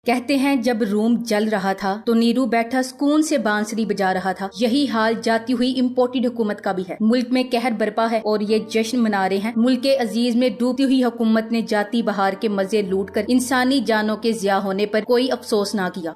कहते हैं जब रूम जल रहा था तो नीरू बैठा सुकून से बांसुरी बजा रहा था। यही हाल जाती हुई इम्पोर्टेड हुकूमत का भी है। मुल्क में कहर बरपा है और ये जश्न मना रहे हैं। मुल्क के अजीज में डूबती हुई हुकूमत ने जाती बहार के मजे लूट कर इंसानी जानों के ज़िया होने पर कोई अफसोस ना किया।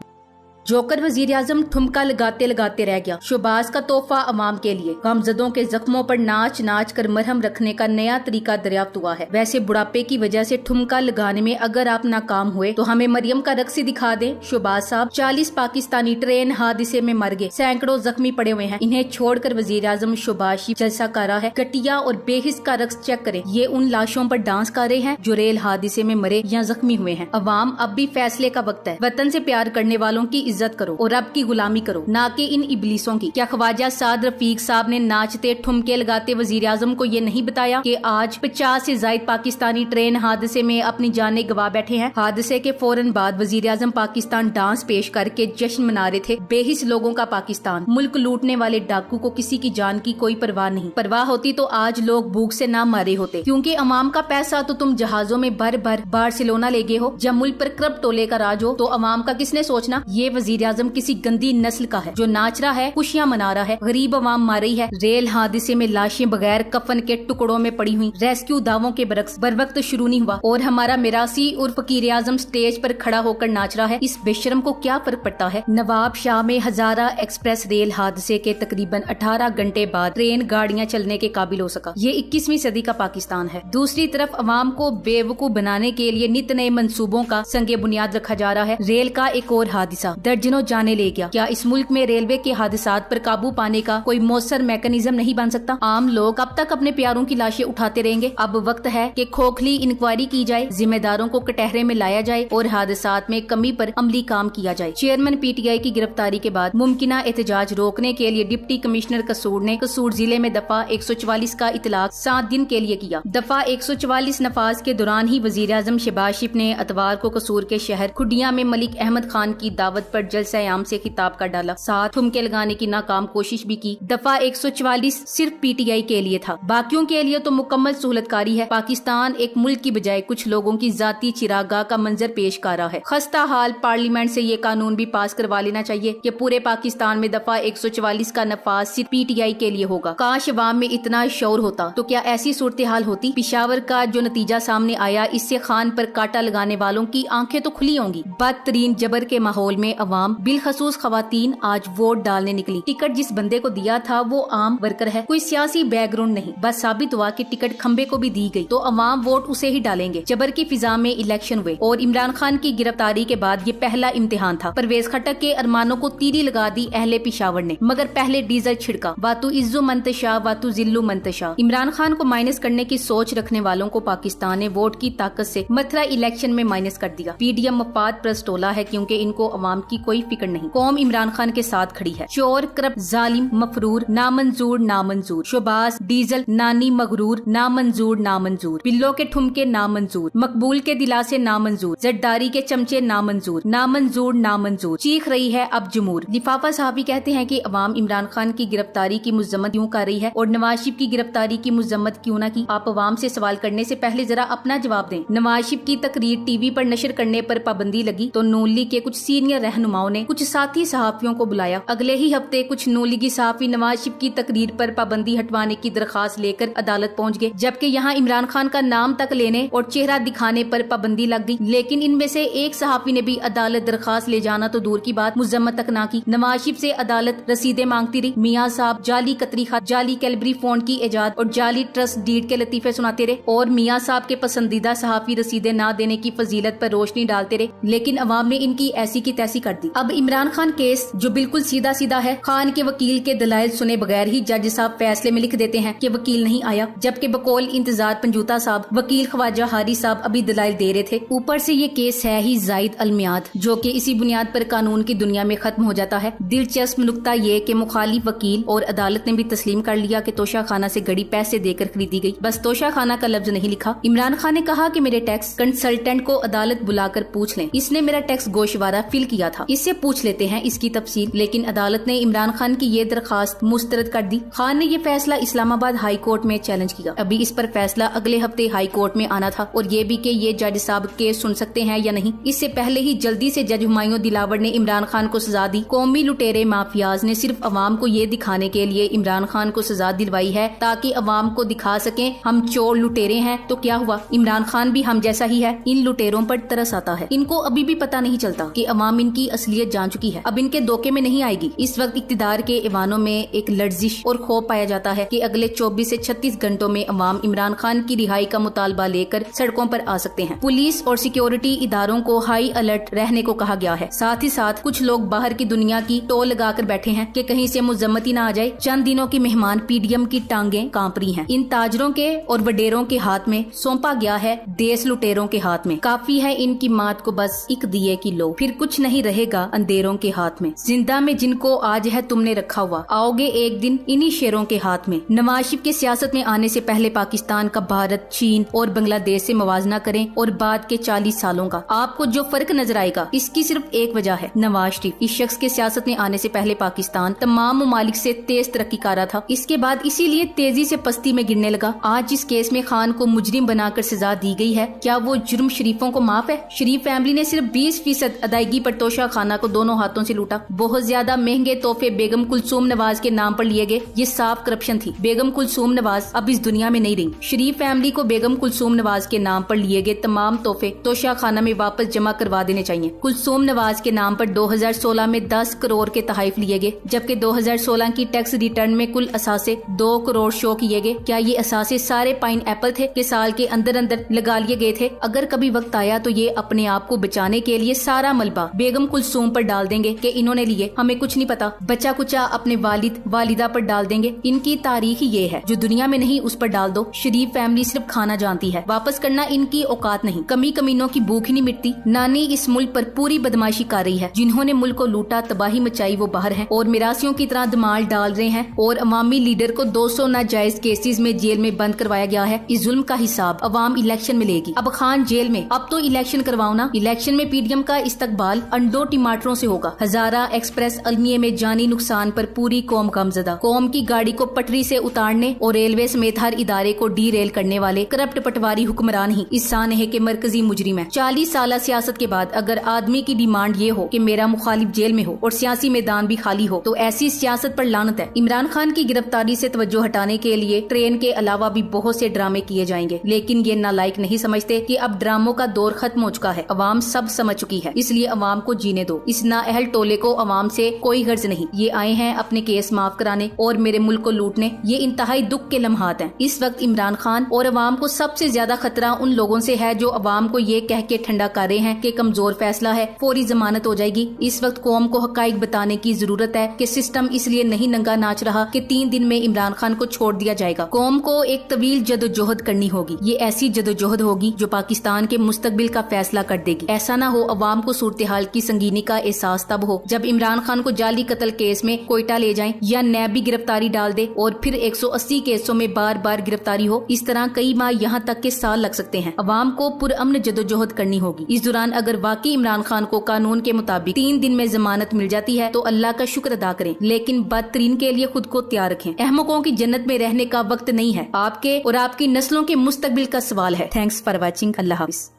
जोकर वजीर आजम ठुमका लगाते लगाते रह गया। शहबाज का तोहफा अवाम के लिए। गमजदों के जख्मों पर नाच नाच कर मरहम रखने का नया तरीका दरियाफ्त हुआ है। वैसे बुढ़ापे की वजह से ठुमका लगाने में अगर आप नाकाम हुए तो हमें मरियम का रक्स ही दिखा दें। शहबाज साहब 40 पाकिस्तानी ट्रेन हादसे में मर गए, सैकड़ों जख्मी पड़े हुए हैं। इन्हें छोड़कर वजीर आजम शहबाज जलसा कर रहा है। घटिया और बेहिस का रक्स चेक करें। ये उन लाशों पर डांस कर रहे हैं जो रेल हादसे में मरे या जख्मी हुए हैं। अवाम अब भी फैसले का वक्त है। वतन से प्यार करने वालों की इज्जत करो और रब की गुलामी करो, ना कि इन इबलीसों की। क्या ख्वाजा साद रफीक साहब ने नाचते ठुमके लगाते वजीर आजम को ये नहीं बताया कि आज 50 से ज्यादा पाकिस्तानी ट्रेन हादसे में अपनी जानें गवा बैठे हैं। हादसे के फौरन बाद वजीर आजम पाकिस्तान डांस पेश करके जश्न मना रहे थे। बेहिस लोगों का पाकिस्तान। मुल्क लूटने वाले डाकू को किसी की जान की कोई परवाह नहीं। परवाह होती तो आज लोग भूख से ना मारे होते, क्योंकि अवाम का पैसा तो तुम जहाजों में भर भर बार्सिलोना ले गए हो। जब मुल्क पर करप्ट टोले का राज हो तो अवाम का किसने सोचना। ये वजीर आजम किसी गंदी नस्ल का है जो नाच रहा है, खुशियां मना रहा है। गरीब अवाम मार रही है। रेल हादसे में लाशें बगैर कफन के टुकड़ों में पड़ी हुई। रेस्क्यू दावों के बरक्स बर वक्त शुरू नहीं हुआ और हमारा मिरासी और फकीर आजम स्टेज पर खड़ा होकर नाच रहा है। इस बेशरम को क्या फर्क पड़ता है। नवाब शाह में हजारा एक्सप्रेस रेल हादसे के तकरीबन 18 घंटे बाद ट्रेन गाड़ियां चलने के काबिल हो सका। ये 21वीं सदी का पाकिस्तान है। दूसरी तरफ अवाम को बेवकूफ बनाने के लिए नित नए मंसूबों का संगे बुनियाद रखा जा रहा है। रेल का एक और हादसा दर्जनों जाने ले गया। क्या इस मुल्क में रेलवे के हादसात पर काबू पाने का कोई मौसर मैकेनिज्म नहीं बन सकता। आम लोग अब तक अपने प्यारों की लाशें उठाते रहेंगे। अब वक्त है कि खोखली इंक्वायरी की जाए, जिम्मेदारों को कटहरे में लाया जाए और हादसात में कमी पर अमली काम किया जाए। चेयरमैन पीटीआई की गिरफ्तारी के बाद मुमकिना एहतजाज रोकने के लिए डिप्टी कमिश्नर कसूर ने कसूर जिले में दफा 144 का इतलाक 7 दिन के लिए किया। दफा 144 नफाज के दौरान ही वजीर आजम शहबाज शरीफ ने अतवार को कसूर के शहर खुडिया में मलिक अहमद खान की दावत पर जलसा आम से खिताब कर डाला। साथ ठुमके लगाने की नाकाम कोशिश भी की। दफा 144 सिर्फ पीटीआई के लिए था, बाकियों के लिए तो मुकम्मल सहूलतकारी है। पाकिस्तान एक मुल्क की बजाय कुछ लोगों की जाती चिरागाह का मंजर पेश कर रहा है। खस्ता हाल पार्लियामेंट से ये कानून भी पास करवा लेना चाहिए कि पूरे पाकिस्तान में दफा 144 का नफाज सिर्फ पीटीआई के लिए होगा। काश अवाम में इतना शौर होता तो क्या ऐसी सूरत हाल होती। पिशावर का जो नतीजा सामने आया, इससे खान पर कांटा लगाने वालों की आंखें तो खुली होंगी। बदतरीन जबर के माहौल में अवाम बिलखसूस खवातीन आज वोट डालने निकली। टिकट जिस बंदे को दिया था वो आम वर्कर है, कोई सियासी बैकग्राउंड नहीं। बस साबित हुआ कि टिकट खंबे को भी दी गई तो अवाम वोट उसे ही डालेंगे। जबर की फिजा में इलेक्शन हुए और इमरान खान की गिरफ्तारी के बाद ये पहला इम्तिहान था। परवेज खटक के अरमानों को तीरी लगा दी अहले पिशावर ने, मगर पहले डीजल छिड़का। वातु इज्जो मंतशा वातु जिल्लु मंतशा। इमरान खान को माइनस करने की सोच रखने वालों को पाकिस्तान ने वोट की ताकत से मथुरा इलेक्शन में माइनस कर दिया। पीडीएम मफाद परस्त टोला है, क्योंकि इनको अवाम की कोई फिक्र नहीं। कौम इमरान खान के साथ खड़ी है। चोर करप्ट जालिम मफरूर नामंजूर नामंजूर। शोबाज डीजल नानी मगरूर नामंजूर नामंजूर। बिल्लो के ठुमके नामंजूर। मकबूल के दिलासे नामंजूर। जद्दारी के चमचे नामंजूर नामंजूर नामंजूर। चीख रही है अब जमूर। लिफाफा साहबी कहते हैं कि अवाम इमरान खान की गिरफ्तारी की मुजम्मत क्यों कर रही है और नवाज शरीफ की गिरफ्तारी की मुजम्मत क्यों न की। आप अवाम से सवाल करने से पहले जरा अपना जवाब दें। नवाज शरीफ की तकरीर टीवी पर नशर करने पर पाबंदी लगी तो नून लीग के कुछ सीनियर रहनुमाओं ने कुछ साथी सहाफियों को बुलाया। अगले ही हफ्ते कुछ नून लीगी सहाफी नवाज शरीफ की तकरीर पर पाबंदी हटवाने की दरखास्त लेकर अदालत पहुंच गए, जबकि यहाँ इमरान खान का नाम तक लेने और चेहरा दिखाने पर पाबंदी लग गई। लेकिन इनमें से एक सहाफी ने भी अदालत दरखास्त ले जाना तो दूर की बात मुजम्मत तक ना की। नवाज शरीफ से अदालत रसीदें मांगती रही। मियाँ साहब जाली कतरी खत, जाली कैलबरी फॉन्ट की इजाद और जाली ट्रस्ट डीड के लतीफे सुनाते रहे और मियाँ साहब के पसंदीदा सहाफी रसीदें ना देने की फजीलत पर रोशनी डालते रहे। लेकिन अवाम ने इनकी ऐसी की तैसी कर दी। अब इमरान खान केस जो बिल्कुल सीधा सीधा है, खान के वकील के दलाइल सुने बगैर ही जज साहब फैसले में लिख देते हैं कि वकील नहीं आया, जबकि बकौल इंतजार पंजूता साहब वकील ख्वाजा हारी साहब अभी दलाइल दे रहे थे। ऊपर से ये केस है ही जायद अलमियाद, जो कि इसी बुनियाद पर कानून की दुनिया में खत्म हो जाता है। दिलचस्प नुक्ता ये कि मुखालिफ वकील और अदालत ने भी तस्लीम कर लिया कि तोशा खाना से घड़ी पैसे देकर खरीदी गई। बस तोशा खाना का लफ्ज नहीं लिखा। इमरान खान ने कहा कि मेरे टैक्स कंसल्टेंट को अदालत बुलाकर पूछ लें, इसने मेरा टैक्स गोशवारा फिल किया था। था। इससे पूछ लेते हैं इसकी तफसील। लेकिन अदालत ने इमरान खान की ये दरखास्त मुस्तरद कर दी। खान ने ये फैसला इस्लामाबाद हाई कोर्ट में चैलेंज किया। अभी इस पर फैसला अगले हफ्ते हाई कोर्ट में आना था और ये भी कि ये जज साहब केस सुन सकते हैं या नहीं। इससे पहले ही जल्दी से जज हुमायूं दिलावर ने इमरान खान को सजा दी। कौमी लुटेरे माफियाज ने सिर्फ अवाम को ये दिखाने के लिए इमरान खान को सजा दिलवाई है ताकि अवाम को दिखा सके हम चोर लुटेरे हैं। तो क्या हुआ, इमरान खान भी हम जैसा ही है। इन लुटेरों पर तरस आता है। इनको अभी भी पता नहीं चलता कि अवाम इनकी असलियत जान चुकी है, अब इनके धोखे में नहीं आएगी। इस वक्त इक्तिदार के ईवानों में एक लर्जिश और खौफ पाया जाता है कि अगले 24 से 36 घंटों में अवाम इमरान खान की रिहाई का मुतालबा लेकर सड़कों पर आ सकते हैं। पुलिस और सिक्योरिटी इदारों को हाई अलर्ट रहने को कहा गया है। साथ ही साथ कुछ लोग बाहर की दुनिया की टोल लगाकर बैठे हैं कि कहीं से मुजम्मती ना आ जाए। चंद दिनों की मेहमान पीडीएम की टांगें कांप रही हैं। इन ताजरों के और वडेरों के हाथ में सौंपा गया है देश लुटेरों के हाथ में। काफी है इनकी मात को बस एक दिए की लो, फिर कुछ नहीं रहेगा अंधेरों के हाथ में। जिंदा में जिनको आज है तुमने रखा हुआ, आओगे एक दिन इन्हीं शेरों के हाथ में। नवाज शरीफ के सियासत में आने से पहले पाकिस्तान का भारत, चीन और बांग्लादेश से मवाजना करें और बाद के 40 सालों का आपको जो फर्क नजर आएगा इसकी सिर्फ एक वजह है, नवाज शरीफ। इस शख्स के सियासत में आने से पहले पाकिस्तान तमाम ममालिक से तेज तरक्की कर रहा था, इसके बाद इसीलिए तेजी से पस्ती में गिरने लगा। आज इस केस में खान को मुजरिम बनाकर सजा दी गई है। क्या वो जुर्म शरीफों को माफ है? शरीफ फैमिली ने सिर्फ 20% अदायगी पर तोशा खाना को दोनों हाथों से लूटा। बहुत ज्यादा महंगे तोहफे बेगम कुलसूम नवाज के नाम पर लिए गए। ये साफ करप्शन थी। बेगम कुलसूम नवाज अब इस दुनिया में नहीं रही। शरीफ फैमिली को बेगम कुलसूम नवाज के नाम पर लिए गए तमाम तोहफे तोशा खाना में वापस जमा करवा देने चाहिए। कुलसूम नवाज के नाम पर 2016 में 10 करोड़ के तहाइफ लिए गए, जबकि 2016 की टैक्स रिटर्न में कुल असासे 2 करोड़ शो किए गए। क्या ये असासे सारे पाइन एप्पल थे कि साल के अंदर अंदर लगा लिए गए थे? अगर कभी वक्त आया तो ये अपने आप को बचाने के लिए सारा मलबा बेगम कुलसूम पर डाल देंगे कि इन्होंने लिए, हमें कुछ नहीं पता। बचा कुचा अपने वालिद वालिदा पर डाल देंगे। इनकी तारीख ही ये है, जो दुनिया में नहीं उस पर डाल दो। शरीफ फैमिली सिर्फ खाना जानती है, वापस करना इनकी औकात नहीं। कमी कमीनों की भूख ही नहीं मिटती। नानी इस मुल्क पर पूरी बदमाशी कर रही है। जिन्होंने मुल्क को लूटा, तबाही मचाई, वो बाहर हैं और मिरासियों की तरह धमाल डाल रहे हैं। और अवामी लीडर को 200 नाजायज केसेस में जेल में बंद करवाया गया है। इस जुल्म का हिसाब अवाम इलेक्शन में लेगी। अब खान जेल में, अब तो इलेक्शन करवाओ ना। इलेक्शन में पीडीएम का इस्तकबाल अंडों टमाटरों से होगा। हजारा एक्सप्रेस अलमिया में जानी नुकसान पर पूरी कौम गमजदा। कौम की गाड़ी को पटरी से उतारने और रेलवे समेत हर इदारे को डी रेल करने वाले करप्ट पटवारी हुक्मरान ही इस सानहे के मरकजी मुजरिम है। 40 साल सियासत के बाद अगर आदमी की डिमांड ये हो कि मेरा मुखालिफ जेल में हो और सियासी मैदान भी खाली हो, तो ऐसी सियासत पर लानत है। इमरान खान की गिरफ्तारी से तवज्जो हटाने के लिए ट्रेन के अलावा भी बहुत से ड्रामे किए जाएंगे, लेकिन ये नालायक नहीं समझते कि अब ड्रामों का दौर खत्म हो चुका है। अवाम सब समझ चुकी है, इसलिए अवाम को जीने दो। इस नाअहल टोले को अवाम से कोई गर्ज नहीं। ये आए हैं अपने केस माफ कराने और मेरे मुल्क को लूटने। ये इंतहाई दुख के लम्हात हैं। इस वक्त इमरान खान और अवाम को सबसे ज्यादा खतरा उन लोगों से है जो अवाम को ये कह के ठंडा कर रहे हैं कि कमजोर फैसला है, फौरी जमानत हो जाएगी। इस वक्त कौम को हकाइक बताने की जरूरत है कि सिस्टम इसलिए नहीं नंगा नाच रहा कि 3 दिन में इमरान खान को छोड़ दिया जाएगा। कौम को एक तवील जदोजहद करनी होगी। ये ऐसी जदोजहद होगी जो पाकिस्तान के मुस्तकबिल का फैसला कर देगी। ऐसा ना हो अवाम को सूरत हाल की संगीनी का एहसास तब हो जब इमरान खान को जाली कत्ल केस में कोयटा ले जाएं या नैब भी गिरफ्तारी डाल दे और फिर 180 केसों में बार बार गिरफ्तारी हो। इस तरह कई माह यहाँ तक के साल लग सकते हैं। अवाम को पुरअमन जदोजहद करनी होगी। इस दौरान अगर वाकई इमरान खान को कानून के मुताबिक 3 दिन में जमानत मिल जाती है तो अल्लाह का शुक्र अदा करें, लेकिन बदतरीन के लिए खुद को तैयार रखें। अहमकों की जन्नत में रहने का वक्त नहीं है। आपके और आपकी नस्लों के मुस्तकबिल का सवाल है। Thanks for watching. Allah Hafiz.